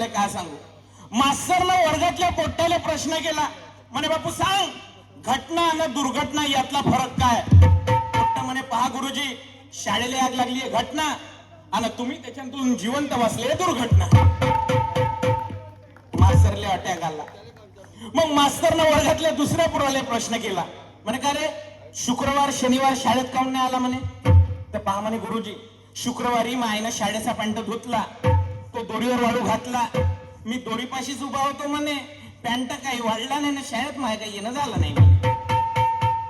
काय सांगू, मास्तरला वर्गातल्या पोट्याला प्रश्न केला. म्हणे बापू सांग, घटना आणि दुर्घटना यातला फरक काय? पोट्ट म्हणे पहा गुरुजी, शाळेला आग लागली आहे घटना, आणि तुम्ही त्याच्यातून जिवंत वाचले दुर्घटना. मास्तरला अटॅक आला. मग मास्तरनं वर्गातल्या दुसऱ्या पोराला प्रश्न केला. म्हणे का रे, शुक्रवार शनिवार शाळेत काऊन नाही आला म्हणे? तर पहा म्हणे गुरुजी, शुक्रवारी मायनं शाळेचा पॅन्ट धुतला, तो दोरीवर वाळू घातला, मी दोरीपाशीच उभा होतो म्हणे, पॅन्ट काही वाढला नाही ना, शाळेत माय काही येणं झालं नाही म्हणे.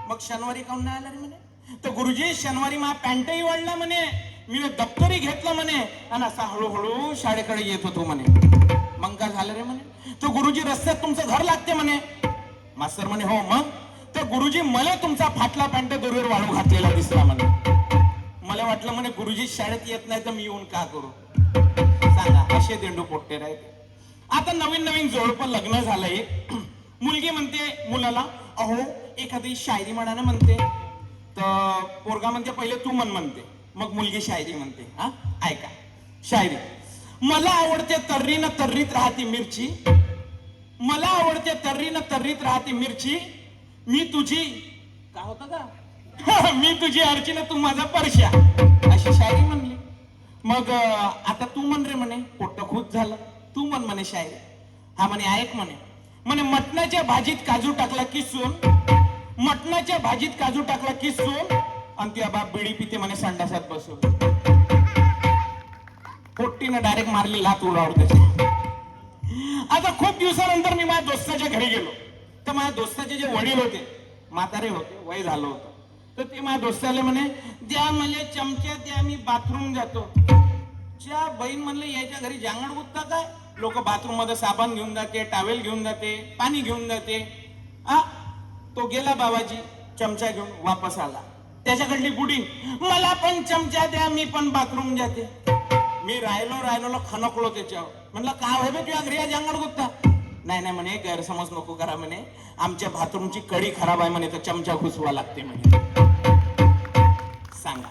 मग शनिवारी काऊन नाही आला रे म्हणे? तर गुरुजी शनिवारी मा पॅन्टही वाढला म्हणे, मी दप्तरही घेतलं म्हणे, आणि असा हळूहळू शाळेकडे येत होतो म्हणे. मग काय झालं रे म्हणे? तर गुरुजी रस्त्यात तुमचं घर लागते म्हणे. मास्तर म्हणे हो मग? तर गुरुजी मला तुमचा फाटला पॅन्ट दोरीवर वाळू घातलेला दिसला म्हणे. मला वाटलं म्हणे गुरुजी शाळेत येत नाही तर मी येऊन का करू? सांगा, असे देंडू पोट्टे राहते. आता नवीन नवीन जोडपं लग्न झालंय. मुलगी म्हणते मुलाला, अहो एखादी शायरी म्हणा ना म्हणते. तर पोरगा म्हणते पहिले तू म्हणते, मग मुलगी शायरी म्हणते. हा ऐका शायरी. मला आवडते तर्रीनं तर्रीत राहते मिरची, मला आवडते तर्रीनं तर्रीत राहते मिरची, मी तुझी काय होतं का मी तुझी अर्चना तू माझा परश्या, अशी शायरी म्हणली. मग आता तू म्हण रे म्हणे. पोट्ट खुश झालं. तू म्हणे शायरी. हा म्हणे ऐक म्हणे. म्हणे मटणाच्या भाजीत काजू टाकला की सोन, मटणाच्या भाजीत काजू टाकला की सोन, आणि ती बाप बिडी पिते म्हणे संडासात बसून. पोट्टीनं डायरेक्ट मारली लात उरावर त्याची. आता खूप दिवसानंतर मी माझ्या दोस्ताच्या घरी गेलो. तर माझ्या दोस्ताचे जे वडील होते, म्हातारे होते, वय झालं होतं. तर ते माझ्या दोस्ताला म्हणे, द्या मला चमचा द्या, मी बाथरूम जातो. च्या बहीण म्हणलं, यायच्या घरी जांगड गुत्ता काय? लोक बाथरूम मध्ये साबण घेऊन जाते, टावेल घेऊन जाते, पाणी घेऊन जाते. तो गेला बाबाजी चमचा घेऊन, वापस आला. त्याच्याकडली बुडी, मला पण चमचा द्या, मी पण बाथरूम जाते. मी राहिलो खनकलो त्याच्यावर. म्हणलं काय होय बे तुझ्या घरी जांगड गुत्ता? नाही नाही म्हणे, गैरसमज नको करा म्हणे, आमच्या बाथरूमची कडी खराब आहे म्हणे, तर चमचा घुसवा लागते म्हणे. सांगा,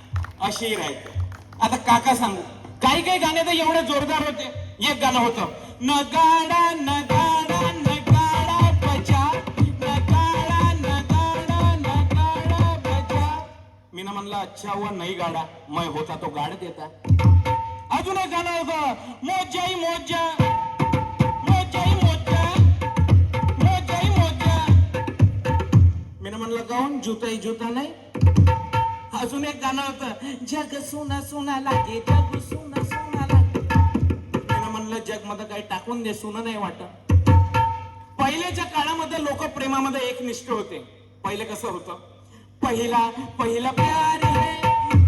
अशी राहते. आता काका सांगू, काही काही गाणे तर एवढे जोरदार होते. एक गाणं होतं, नगाडा नगाडा नगाडा बजा, नगाडा नगाडा नगाडा बजा. मी ना म्हणलं अच्छा हुआ नाही गाडा, मैं होता तो गाड देता. अजून एक गाणं होतं, मोजाई मोजा मोजाई मोजा मोजाई मोजा. मी ना म्हणलं गाऊन जुताई जुता नाही. अजून एक गाणं होतं, जग सुना सुना लागे, जग सुना सुना लागे. मी म्हणलं जग मध्ये काही टाकून दे, सुना नाही वाटत. पहिल्याच्या काळामध्ये लोक प्रेमामध्ये एकनिष्ठ होते. पहिले कसं होतं, पहिला पहिला प्यार है,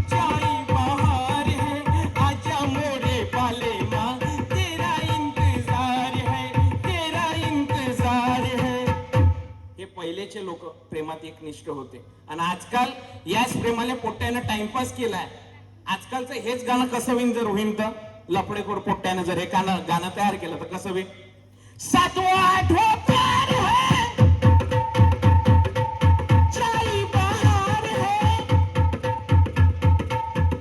चाई बहार है, आजा मोरे पाले माँ, तेरा इंतजार है, तेरा इंतजार है. हे पहिलेचे लोक प्रेमात एकनिष्ठ होते. आणि आजकाल याच प्रेमाला पोट्ट्यानं टाइमपास केलाय. आजकालचं हेच गाणं कसं होईन जर होईन तर, लफडेखोर पोट्ट्यानं जर हे गाणं तयार केलं तर कसं होईल? सातवा आठवा प्यार है, चाई बहार है,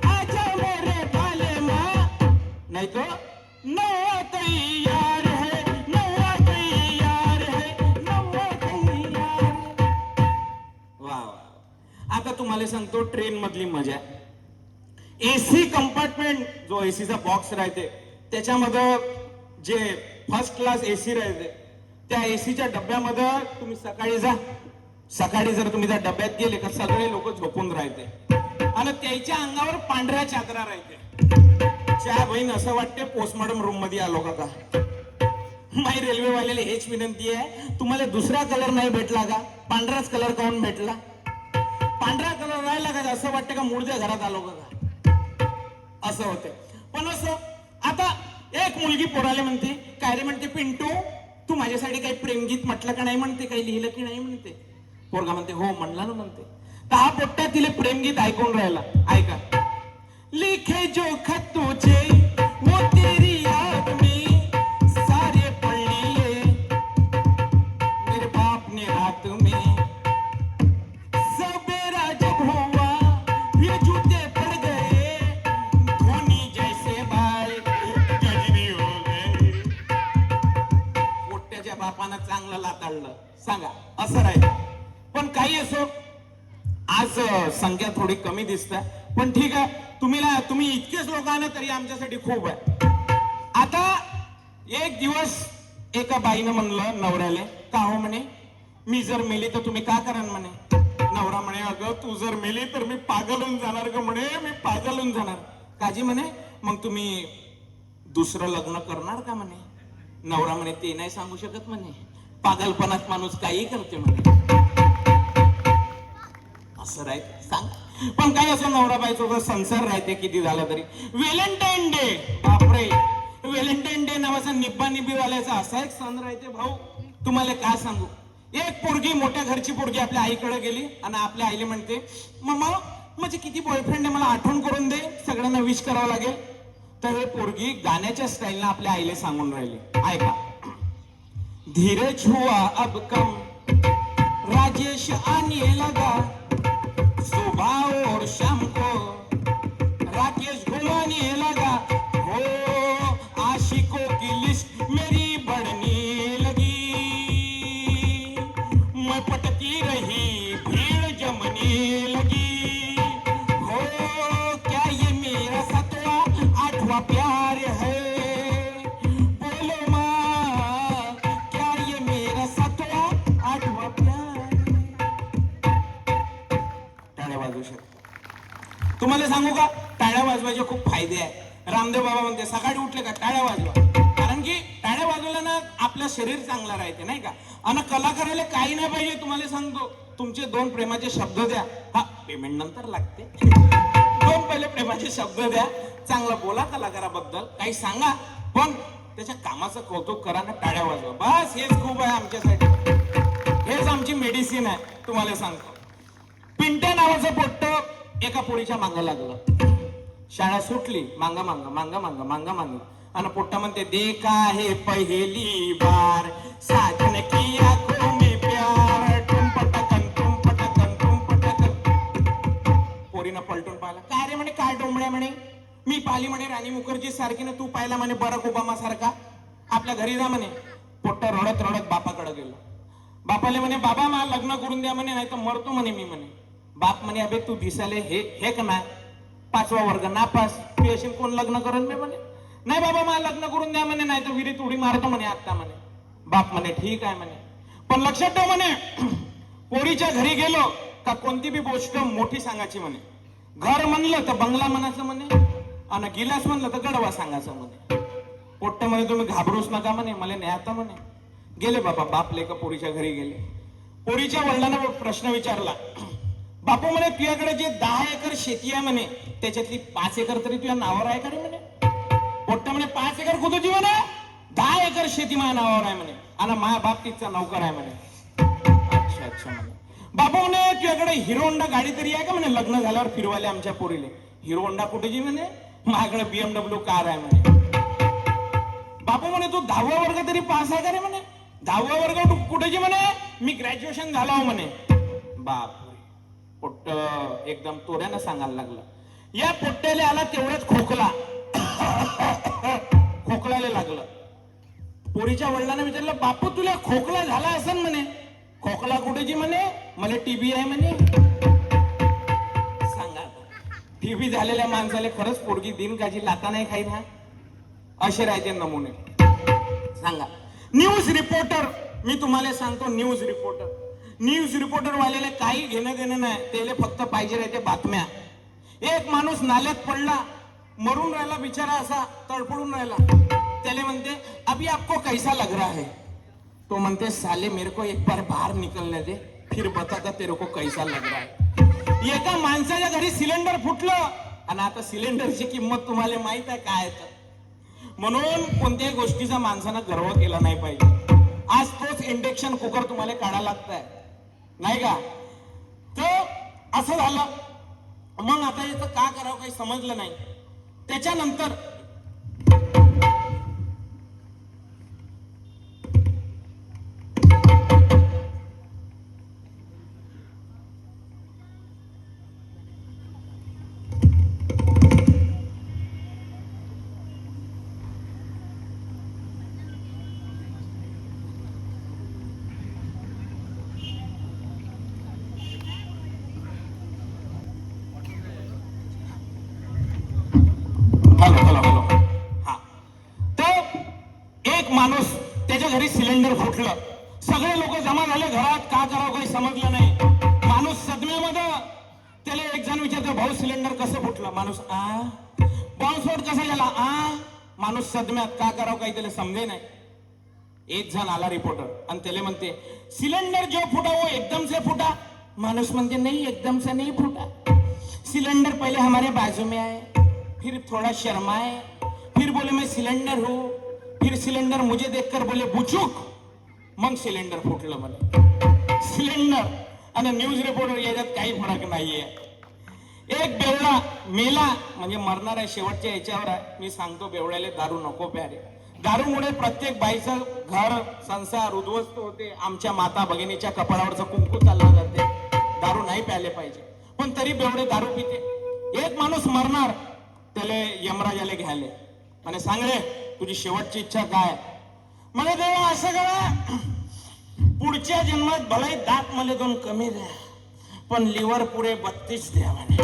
आजा मेरे पाले माँ, नहीं तो नवा तैयार है, नवा तैयार है, नवा तैयार है. वा वा. आता तुम्हाला सांगतो ट्रेन मधली मजा. एसी कंपार्टमेंट, जो एसीचा बॉक्स राहते, त्याच्यामध्ये जे फर्स्ट क्लास एसी राहते, त्या एसीच्या डब्यामध्ये तुम्ही सकाळी जा. सकाळी जर तुम्ही त्या डब्यात गेले का सगळे लोक झोपून राहते, आणि त्याच्या अंगावर पांढऱ्या चादरा राहते. च्या बहीण असं वाटते पोस्टमॉर्टम रूम मध्ये आलो का. माई रेल्वेवाल्याला हेच विनंती आहे, तुम्हाला दुसरा कलर नाही भेटला का? पांढराच कलर काऊन भेटला? पांढरा कलर राहिला का असं वाटतं का मूळच्या घरात आलो का, असं होते. पण असं आता एक मुलगी पोराले म्हणते, काय रे म्हणते, पिंटू तू माझ्यासाठी काही प्रेमगीत म्हटलं का नाही म्हणते, काही लिहिलं की नाही म्हणते. पोरगा म्हणते हो म्हणला ना म्हणते. तर हा पोट्टा तिला प्रेमगीत ऐकून राहिला. ऐका, लिखे जो खत तुझे वो तेरी याद में सारे पढ़ लिए, मेरे बाप ने रात में सवेरा जब हुआ ये जूते पड़ गए, धोनी जैसे बाल गजनी हो गए. बापानं चांगलं लाताडलं सांगा असं राहील. पण काही असो, आज संख्या थोडी कमी दिसते, पण ठीक आहे. तुम्ही इतकेच लोक आहे ना तरी आमच्यासाठी खूप आहे. आता एक दिवस एका बाईनं म्हणलं नवऱ्याले, का हो म्हणे, मी जर मेली तर तुम्ही का कराल म्हणे. नवरा म्हणे, अगं तू जर मेली तर मी पागल होऊन जाणार ग म्हणे, मी पागल होऊन जाणार. काजी म्हणे, मग तुम्ही दुसरं लग्न करणार का म्हणे. नवरा म्हणे, ते नाही सांगू शकत म्हणे, पागलपणात माणूस काही करते म्हणे. असं राहते सांग. पण काय असं नवरा बायकोचा संसार राहते किती झाला तरी. व्हॅलेंटाईन डे, बापरे, व्हॅलेंटाईन डे नावाचा निब्बा निब्बीवाल्याचा असा एक सण राहते भाऊ, तुम्हाला काय सांगू. एक पोरगी, मोठ्या घरची पोरगी आपल्या आईकडे गेली आणि आपल्या आईला म्हणते, मम्मा म्हणजे किती बॉयफ्रेंड आहे, मला आठवण करून दे, सगळ्यांना विश करावं लागेल. तर हे पोरगी गाण्याच्या स्टाईलनं आपल्या आईला सांगून राहिली, ऐका. धीरज हुआ अब कम, राजेश आने लगा, सुबह और शाम को राकेश घुमाने लगा, हो आशिकों की लिस्ट मेरी बढ़ने लगी, मैं पटती रही भीड़ जमने लगी, हो क्या ये मेरा 7वां 8वां प्यार है, बोलो माँ क्या ये मेरा 7वां 8वां प्यार है. टाळ्या वाजवू शकतो. तुम्हाला सांगू का, टाळ्या वाजवायचे खूप फायदे आहे. रामदेव बाबा म्हणते सकाळी उठले का टाळ्या वाजवा, कारण की टाळ्या वाजवल्या ना आपलं शरीर चांगलं राहते नाही का. आणि कलाकाराला काही नाही पाहिजे, तुम्हाला सांगतो, तुमचे 2 प्रेमाचे शब्द द्या, हा पेमेंट नंतर लागते. 2 पहिले प्रेमाचे शब्द द्या, चांगलं बोला कलाकाराबद्दल, काही सांगा, पण त्याच्या कामाचं कौतुक करा ना, टाळ्या वाजवा, बस हेच खूप आहे आमच्यासाठी. हेच आमची मेडिसिन आहे. तुम्हाला सांगतो, पिंट्या नावाचं पोट्ट एका पोरीच्या मागं लागलं. शाळा सुटली, मांगा मांगा मांगा मांगा मांगा मांगा, आणि पोट्टा म्हणते, देखा है पहली बार साजन की आंखों में प्यार, तुम पटकन तुम पटकन तुम पटकन. पोरीनं पलटून पाहिला, काय रे म्हणे, काय डोंबड्या म्हणे, मी पाहिली म्हणे राणी मुखर्जी सारखी ना, तू पाहिला म्हणे बराक ओबामा सारखा, आपल्या घरी जा म्हणे. पोट्ट रडत रडत बापाकडे गेलो. बापाले म्हणे, बाबा मला लग्न करून द्या म्हणे, नाही तर मरतो म्हणे मी म्हणे. बाप म्हणे, अबे तू दिसाले हे का नाही, 5वा वर्ग नापास, तू अशी कोण लग्न करून मी म्हणे. नाही बाबा मला लग्न करून द्या म्हणे, नाही तर विहिरीत उडी मारतो म्हणे आता म्हणे. बाप म्हणे, ठीक आहे म्हणे, पण लक्षात ठेव म्हणे, पोरीच्या घरी गेलो का कोणती बी गोष्ट मोठी सांगायची म्हणे. घर म्हणलं तर बंगला म्हणायचं म्हणे, आणि गिलास म्हणलं तर गडवा सांगायचं म्हणे. पोट्ट म्हणे, तुम्ही घाबरूच नका म्हणे, मला नाही आता म्हणे. गेले बाबा, बाप लेका पोरीच्या घरी गेले. पोरीच्या वडिलांना प्रश्न विचारला, बापू म्हणे तुझ्याकडे जे 10 एकर शेती आहे म्हणे, त्याच्यातली 5 एकर तरी तुझ्या नावावर आहे का रे म्हणे. पोट्ट म्हणे, 5 एकर कुठची म्हणे, 10 एकर शेती माझ्या नावावर आहे म्हणे, आणि माझ्या बाप तिचा नौकर आहे म्हणे. अच्छा अच्छा म्हणे. बापू म्हणे तुझ्याकडे हिरो होंडा गाडी तरी आहे का म्हणे, लग्न झाल्यावर फिरवाले आमच्या पोरीले. हिरो होंडा कुठेची म्हणे, माझ्याकडे BMW कार आहे म्हणे. बापू म्हणे, तू 10वा वर्ग तरी पास आहे का रे म्हणे. 10वा वर्ग कुठेची म्हणे, मी ग्रॅज्युएशन झालो म्हणे. बाप, पोट्ट एकदम तोऱ्यानं सांगायला लागलं. या पोट्ट्याला आला तेवढंच खोकला, खोकलायला लागलं. पोरीच्या वडिलांना विचारलं, बापू तुला खोकला झाला असेल म्हणे. खोकला कुठेची म्हणे, मला TB आहे म्हणे. सांगा, TB झालेल्या माणसाला खरंच पोरगी दिन काजी लाता नाही खाई ना, असे राहते नमुने. सांगा, न्यूज रिपोर्टर, मी तुम्हाला सांगतो, न्यूज रिपोर्टर वाल्याला काही घेणं देणं नाही, त्याला फक्त पाहिजे राहते बातम्या. एक माणूस नाल्यात पडला, मरून राहिला बिचारा, असा तडफडून राहिला. त्याला म्हणते, अभी आपको कैसा लग रहा है. तो म्हणते, साले मेरे को एक बार बाहर निकलने दे, फिर बताता तेरे को कैसा लग रहा है. एका माणसाच्या घरी सिलेंडर फुटलं, आणि आता सिलेंडरची किंमत तुम्हाला माहित आहे काय तर. म्हणून कोणत्याही गोष्टीचा माणसानं गर्व केला नाही पाहिजे. आज तोच इंडक्शन कुकर तुम्हाला काढायला लागतंय नाही का. तर असं झालं, मग आता याचं का करावं काही समजलं नाही. त्याच्यानंतर एक माणूस त्याच्या घरी सिलेंडर फुटलं, सगळे लोक जमा झाले घरात, का करावं काही समजलं नाही. माणूस सदम्यामध्ये, त्याला एक जण विचारतो, भाऊ सिलेंडर कसं फुटलं? माणूस बॉम्बस्फोट कसा झाला? माणूस सदम्यात, का करावं काही त्याला समजे नाही. एक जण आला रिपोर्टर आणि त्याला म्हणते, सिलेंडर जो फूटा वो एकदम से फूटा? माणूस म्हणते, नहीं एकदम से नहीं फूटा, सिलेंडर पहले हमारे बाजू में आए, फिर थोड़ा शर्माए, फिर बोले मैं सिलेंडर हूं, फिर सिलेंडर मुझे देखकर बोले बुचूक, मग सिलेंडर फुटलं. मला सिलेंडर आणि न्यूज रिपोर्टर याच्यात काही फरक नाहीये. एक बेवडा मेला म्हणजे मरणार आहे, शेवटच्या याच्यावर आहे. मी सांगतो बेवड्याले, दारू नको प्यारे. दारूमुळे प्रत्येक बाईचं घर संसार उद्ध्वस्त होते. आमच्या माता भगिनीच्या कपाळावरचं कुंकू चाललं जाते. दारू नाही प्यायले पाहिजे, पण तरी बेवडे दारू पिते. एक माणूस मरणार, त्याला यमराजाला घ्यायले आणि सांगले, तुझी शेवटची इच्छा काय? मला देवा असं करा, पुढच्या जन्मात भलाई दात मला 2 कमी द्या, पण लिव्हर पुढे 32 द्या म्हणे.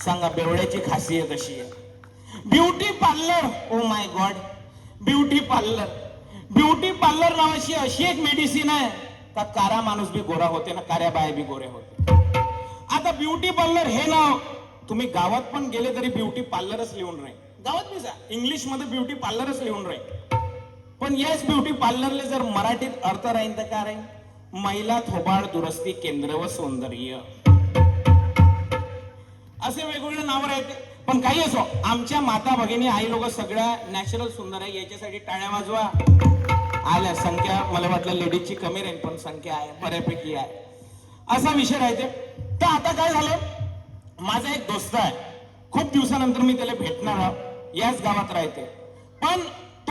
सांगा बेवड्याची खासियत अशी आहे. Beauty parlour, oh my God, beauty parlour. Beauty parlour नावाची अशी एक मेडिसिन आहे का कारा माणूस बी गोरा होते ना, कार्या बाय बी गोरे होते. आता ब्युटी पार्लर हे नाव तुम्ही गावात पण गेले तरी ब्युटी पार्लरच लिहून राहील. गावात बी जा, इंग्लिश मध्ये ब्युटी पार्लरच लिहून राहील. पण याच ब्युटी पार्लरला जर मराठीत अर्थ राहील तर काय राहील? महिला थोबाड दुरुस्ती केंद्र व सौंदर्य, असे वेगवेगळे नाव राहते. पण काही असो, आमच्या माता भगिनी आई लोक सगळ्या नॅचरल सुंदर आहे, याच्यासाठी टाळ्या वाजवा. आल्या संख्या, मला वाटलं लेडीजची कमी राहील, पण संख्या आहे, बऱ्यापैकी आहे. असा विषय राहते. तर आता काय झालं, माझा एक दोस्त आहे, खूप दिवसानंतर मी त्याला भेटणार, याच गावात राहते, पण